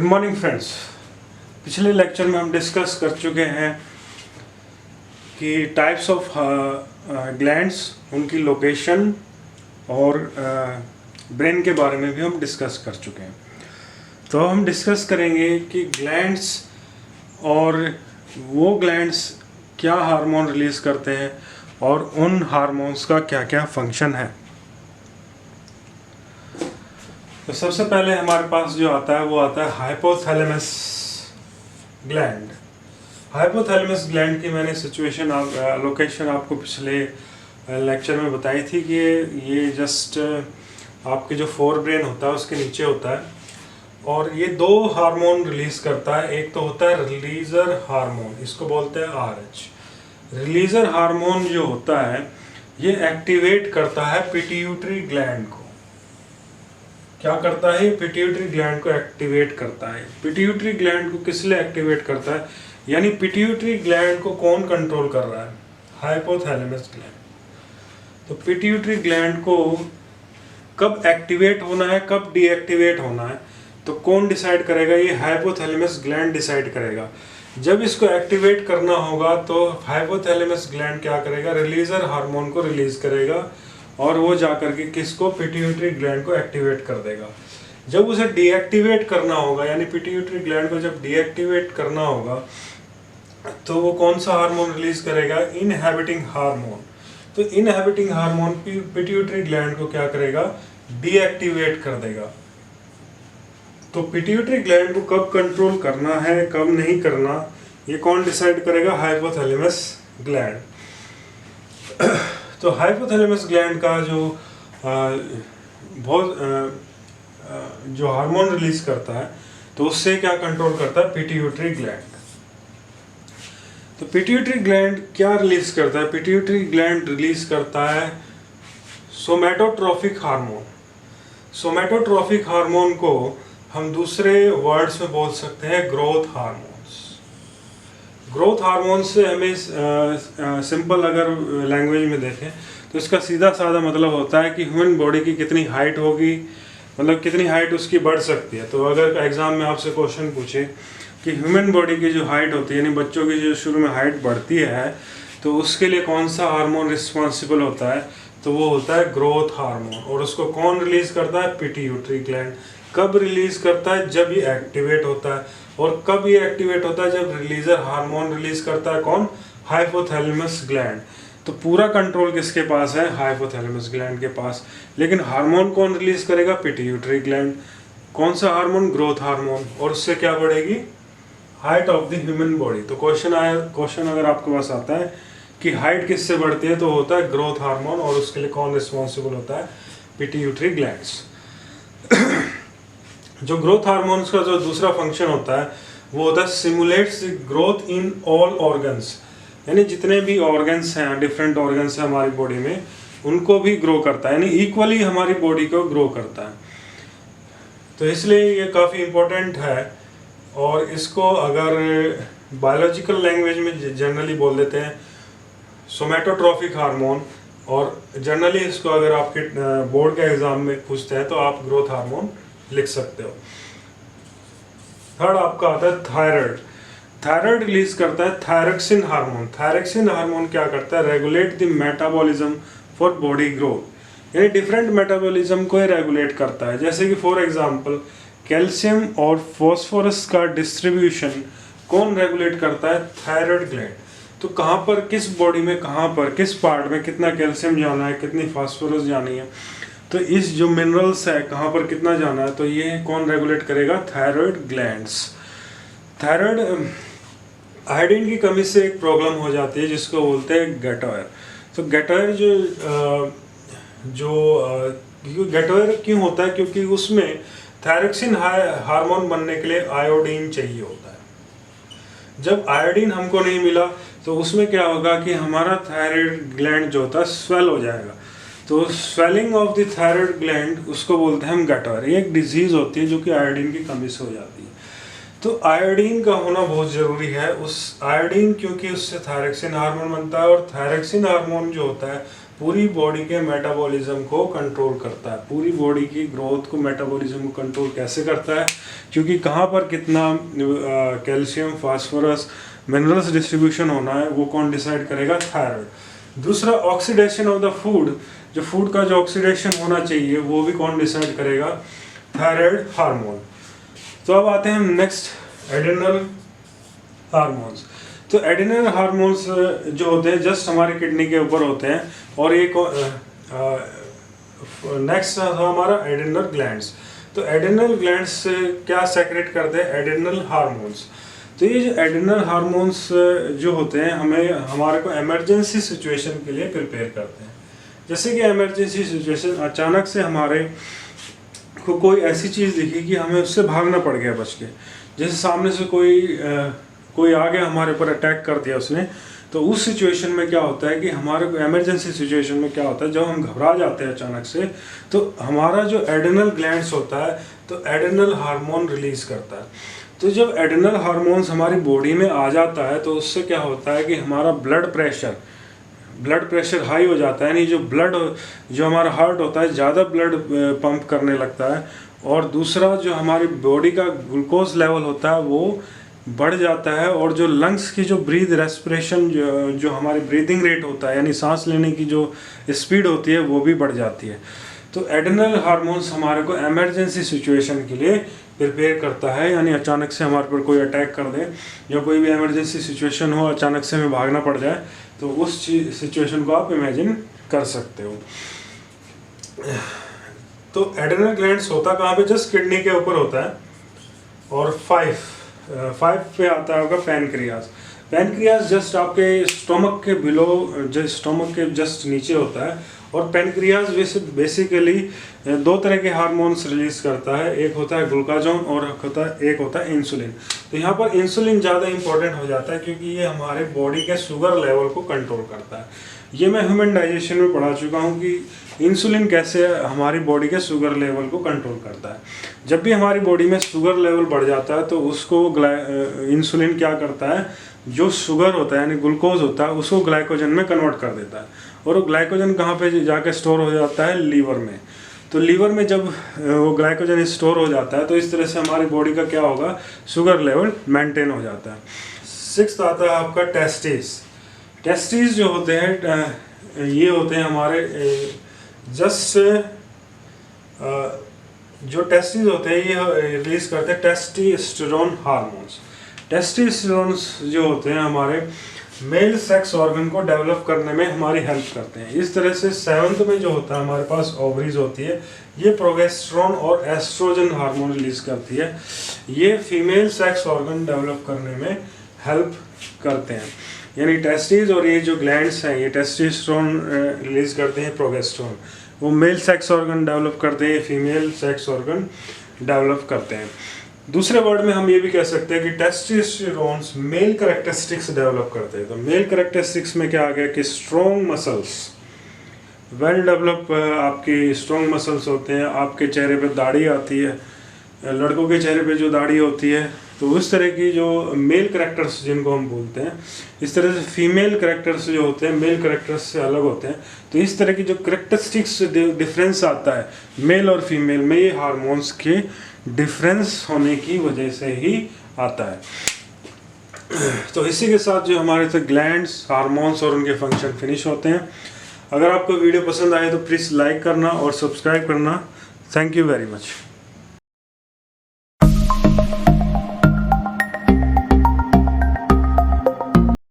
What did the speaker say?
Good morning friends. पिछले lecture में हम डिस्कस कर चुके हैं कि टाइप्स ऑफ ग्लैंड्स, उनकी लोकेशन और ब्रेन के बारे में भी हम डिस्कस कर चुके हैं। तो हम डिस्कस करेंगे कि ग्लैंड्स और वो ग्लैंड्स क्या हार्मोन रिलीज़ करते हैं और उन हार्मोन्स का क्या क्या फंक्शन है। तो सबसे पहले हमारे पास जो आता है वो आता है हाइपोथैलेमस ग्लैंड। हाइपोथैलेमस ग्लैंड की मैंने लोकेशन आपको पिछले लेक्चर में बताई थी कि ये जस्ट आपके जो फोर ब्रेन होता है उसके नीचे होता है और ये दो हार्मोन रिलीज करता है। एक तो होता है रिलीजर हार्मोन, इसको बोलते हैं RH। रिलीजर हार्मोन जो होता है ये एक्टिवेट करता है पिट्यूटरी ग्लैंड को। क्या करता है? पिट्यूटरी ग्लैंड को एक्टिवेट करता है। पिट्यूटरी ग्लैंड को किस लिए एक्टिवेट करता है? यानी पिट्यूटरी ग्लैंड को कौन कंट्रोल कर रहा है? Hypothalamus gland. तो पिट्यूटरी ग्लैंड को कब एक्टिवेट होना है, कब डीएक्टिवेट होना है, तो कौन डिसाइड करेगा? ये हाइपोथैलेमस ग्लैंड डिसाइड करेगा। जब इसको एक्टिवेट करना होगा तो हाइपोथैलेमस ग्लैंड क्या करेगा? रिलीजर हार्मोन को रिलीज करेगा और वो जाकर के किसको? पिट्यूटरी ग्लैंड को एक्टिवेट कर देगा। जब उसे डीएक्टिवेट करना होगा, यानी पिट्यूटरी ग्लैंड को जब डीएक्टिवेट करना होगा तो वो कौन सा हार्मोन रिलीज करेगा? Inhibiting hormone. तो इनहिबिटिंग हार्मोन पिट्यूटरी ग्लैंड को क्या करेगा? डीएक्टिवेट कर देगा। तो पिट्यूटरी ग्लैंड को कब कंट्रोल करना है, कब नहीं करना, ये कौन डिसाइड करेगा? Hypothalamus gland. तो हाइपोथैलेमस ग्लैंड का जो जो हार्मोन रिलीज करता है तो उससे क्या कंट्रोल करता है? Pituitary gland. तो पिट्यूटरी ग्लैंड क्या रिलीज करता है? पिट्यूटरी ग्लैंड रिलीज करता है सोमैटोट्रोफिक हार्मोन। सोमैटोट्रोफिक हार्मोन को हम दूसरे वर्ड्स में बोल सकते हैं ग्रोथ हार्मोन्स। ग्रोथ हार्मोन से हमें सिंपल अगर लैंग्वेज में देखें तो इसका सीधा साधा मतलब होता है कि ह्यूमन बॉडी की कितनी हाइट होगी, मतलब कितनी हाइट उसकी बढ़ सकती है। तो अगर एग्जाम में आपसे क्वेश्चन पूछे कि ह्यूमन बॉडी की जो हाइट होती है, यानी बच्चों की जो शुरू में हाइट बढ़ती है, तो उसके लिए कौन सा हार्मोन रिस्पॉन्सिबल होता है? तो वो होता है ग्रोथ हार्मोन। और उसको कौन रिलीज करता है? Pituitary gland. कब रिलीज करता है? जब ये एक्टिवेट होता है। और कब ये एक्टिवेट होता है? जब रिलीजर हार्मोन रिलीज करता है। कौन? Hypothalamus gland. तो पूरा कंट्रोल किसके पास है? हाइपोथैलेमस ग्लैंड के पास। लेकिन हार्मोन कौन रिलीज करेगा? Pituitary gland. कौन सा हार्मोन? Growth hormone. और उससे क्या बढ़ेगी? Height of the human body. तो क्वेश्चन अगर आपके पास आता है कि हाइट किससे बढ़ती है, तो होता है ग्रोथ हार्मोन। और उसके लिए कौन रिस्पॉन्सिबल होता है? Pituitary glands. जो ग्रोथ हार्मोन्स का जो दूसरा फंक्शन होता है वो होता है सिमुलेट्स ग्रोथ इन ऑल ऑर्गन्स। यानी जितने भी ऑर्गन्स हैं, डिफरेंट ऑर्गन्स हैं हमारी बॉडी में, उनको भी ग्रो करता है, यानी इक्वली हमारी बॉडी को ग्रो करता है। तो इसलिए ये काफ़ी इम्पोर्टेंट है। और इसको अगर बायोलॉजिकल लैंग्वेज में जनरली बोल देते हैं सोमैटोट्रोफिक हार्मोन। और जनरली इसको अगर आपके बोर्ड के एग्जाम में पूछते हैं तो आप ग्रोथ हार्मोन लिख सकते हो। थर्ड आपका आता है थायराइड। थायराइड रिलीज करता है थायरोक्सिन हार्मोन। थायरोक्सिन हार्मोन क्या करता है? Regulate the metabolism for body growth. यानी डिफरेंट मेटाबॉलिज्म को रेगुलेट करता है। जैसे कि फॉर एग्जांपल कैल्शियम और फास्फोरस का डिस्ट्रीब्यूशन कौन रेगुलेट करता है? Thyroid gland. तो कहाँ पर, किस बॉडी में, कहाँ पर, किस पार्ट में कितना कैल्शियम जाना है, कितनी फास्फोरस जानी है, तो इस जो मिनरल्स है कहाँ पर कितना जाना है, तो ये कौन रेगुलेट करेगा? Thyroid glands. थायराइड आयोडीन की कमी से एक प्रॉब्लम हो जाती है जिसको बोलते हैं गैटोयर। तो गैटोयर गैटोयर क्यों होता है? क्योंकि उसमें थायरोक्सिन हार्मोन बनने के लिए आयोडीन चाहिए होता है। जब आयोडीन हमको नहीं मिला तो उसमें क्या होगा कि हमारा थायराइड ग्लैंड जो होता है स्वेल हो जाएगा। तो swelling of the thyroid gland उसको बोलते हैं हम गैटोयर। ये एक डिजीज होती है जो कि आयोडीन की कमी से हो जाती है। तो आयोडीन का होना बहुत ज़रूरी है। उस आयोडीन, क्योंकि उससे थायरोक्सिन हार्मोन बनता है और थायरोक्सिन हार्मोन जो होता है पूरी बॉडी के मेटाबॉलिज्म को कंट्रोल करता है। पूरी बॉडी की ग्रोथ को मेटाबॉलिज्म को कंट्रोल कैसे करता है, क्योंकि कहाँ पर कितना कैल्शियम, फास्फोरस, मिनरल्स डिस्ट्रीब्यूशन होना है वो कौन डिसाइड करेगा? थायराइड। दूसरा, ऑक्सीडेशन ऑफ द फूड, जो फूड का जो ऑक्सीडेशन होना चाहिए वो भी कौन डिसाइड करेगा? Thyroid hormone. तो अब आते हैं नेक्स्ट, एड्रेनल हार्मोन्स। तो एड्रेनल हार्मोन्स जो होते हैं जस्ट हमारे किडनी के ऊपर होते हैं, और एक नेक्स्ट हमारा एड्रेनल ग्लैंड्स। तो एड्रेनल ग्लैंड्स क्या सेक्रेट करते हैं? Adrenal hormones. तो ये जो एड्रेनल हार्मोन्स जो होते हैं हमें हमारे को इमरजेंसी सिचुएशन के लिए प्रिपेयर करते हैं। जैसे कि इमरजेंसी सिचुएशन, अचानक से हमारे को कोई ऐसी चीज़ दिखी कि हमें उससे भागना पड़ गया बच के, जैसे सामने से कोई आ गया हमारे ऊपर, अटैक कर दिया उसने। तो उस सिचुएशन में क्या होता है कि हमारे को इमरजेंसी सिचुएशन में क्या होता है, जब हम घबरा जाते हैं अचानक से, तो हमारा जो एड्रेनल ग्लैंड्स होता है तो एड्रेनल हार्मोन रिलीज करता है। तो जब एड्रेनल हार्मोन्स हमारी बॉडी में आ जाता है तो उससे क्या होता है कि हमारा ब्लड प्रेशर हाई हो जाता है, यानी जो हमारा हार्ट होता है ज़्यादा ब्लड पंप करने लगता है। और दूसरा, जो हमारी बॉडी का ग्लूकोज लेवल होता है वो बढ़ जाता है, और जो लंग्स की जो रेस्पिरेशन जो हमारी ब्रीदिंग रेट होता है, यानी सांस लेने की जो स्पीड होती है वो भी बढ़ जाती है। तो एड्रेनल हार्मोन्स हमारे को इमरजेंसी सिचुएशन के लिए प्रिपेयर करता है, यानी अचानक से हमारे पर कोई अटैक कर दे या कोई भी इमरजेंसी सिचुएशन हो, अचानक से हमें भागना पड़ जाए, तो उस सिचुएशन को आप इमेजिन कर सकते हो। तो एड्रेनल ग्लैंड्स होता कहाँ पे? जस्ट किडनी के ऊपर होता है। और 5 पे आता होगा पैनक्रियाज। पैनक्रियाज जस्ट आपके स्टोमक के बिलो, जो स्टोमक के जस्ट नीचे होता है। और पैनक्रियाज बेसिकली 2 तरह के हार्मोन्स रिलीज करता है, एक होता है ग्लूकागोन और एक होता है इंसुलिन। तो यहाँ पर इंसुलिन ज़्यादा इंपॉर्टेंट हो जाता है, क्योंकि ये हमारे बॉडी के शुगर लेवल को कंट्रोल करता है। ये मैं ह्यूमन डाइजेशन में पढ़ा चुका हूँ कि इंसुलिन कैसे हमारी बॉडी के शुगर लेवल को कंट्रोल करता है। जब भी हमारी बॉडी में शुगर लेवल बढ़ जाता है तो उसको इंसुलिन क्या करता है, जो शुगर होता है यानी ग्लूकोज होता है उसको ग्लाइकोजन में कन्वर्ट कर देता है। और वो ग्लाइकोजन कहाँ पे जाके स्टोर हो जाता है? लीवर में। तो लीवर में जब वो ग्लाइकोजन स्टोर हो जाता है तो इस तरह से हमारी बॉडी का क्या होगा? शुगर लेवल मेंटेन हो जाता है। 6th आता है आपका टेस्टिस जो होते हैं ये होते हैं हमारे जस्ट जो टेस्टिस होते हैं ये रिलीज करते हैं टेस्टोस्टेरोन हार्मोन्स। टेस्टोस्टेरोन्स जो होते हैं हमारे मेल सेक्स ऑर्गन को डेवलप करने में हमारी हेल्प करते हैं। इस तरह से 7th में जो होता है हमारे पास ओवरीज होती है, ये प्रोगेस्टेरोन और एस्ट्रोजन हार्मोन रिलीज करती है। ये फीमेल सेक्स ऑर्गन डेवलप करने में हेल्प करते हैं। यानी टेस्टिस और ये जो ग्लैंड्स हैं ये टेस्टोस्टेरोन रिलीज करते हैं, प्रोगेस्टेरोन वो मेल सेक्स ऑर्गन डेवलप करते हैं, फीमेल सेक्स ऑर्गन डेवलप करते हैं। दूसरे वर्ड में हम ये भी कह सकते हैं कि टेस्टोस्टेरोन्स मेल कैरेक्टरिस्टिक्स डेवलप करते हैं। तो मेल कैरेक्टरिस्टिक्स में क्या आ गया कि स्ट्रॉन्ग मसल्स, वेल डेवलप आपके स्ट्रॉन्ग मसल्स होते हैं, आपके चेहरे पे दाढ़ी आती है, लड़कों के चेहरे पे जो दाढ़ी होती है, तो उस तरह की जो मेल कैरेक्टर्स जिनको हम बोलते हैं, इस तरह से फीमेल कैरेक्टर्स जो होते हैं मेल कैरेक्टर्स से अलग होते हैं। तो इस तरह की जो कैरेक्टरिस्टिक्स डिफरेंस आता है मेल और फीमेल में, ये हार्मोन्स के डिफरेंस होने की वजह से ही आता है। तो इसी के साथ जो हमारे से ग्लैंड्स, हार्मोन्स और उनके फंक्शन फिनिश होते हैं। अगर आपको वीडियो पसंद आए तो प्लीज़ लाइक करना और सब्सक्राइब करना। Thank you very much.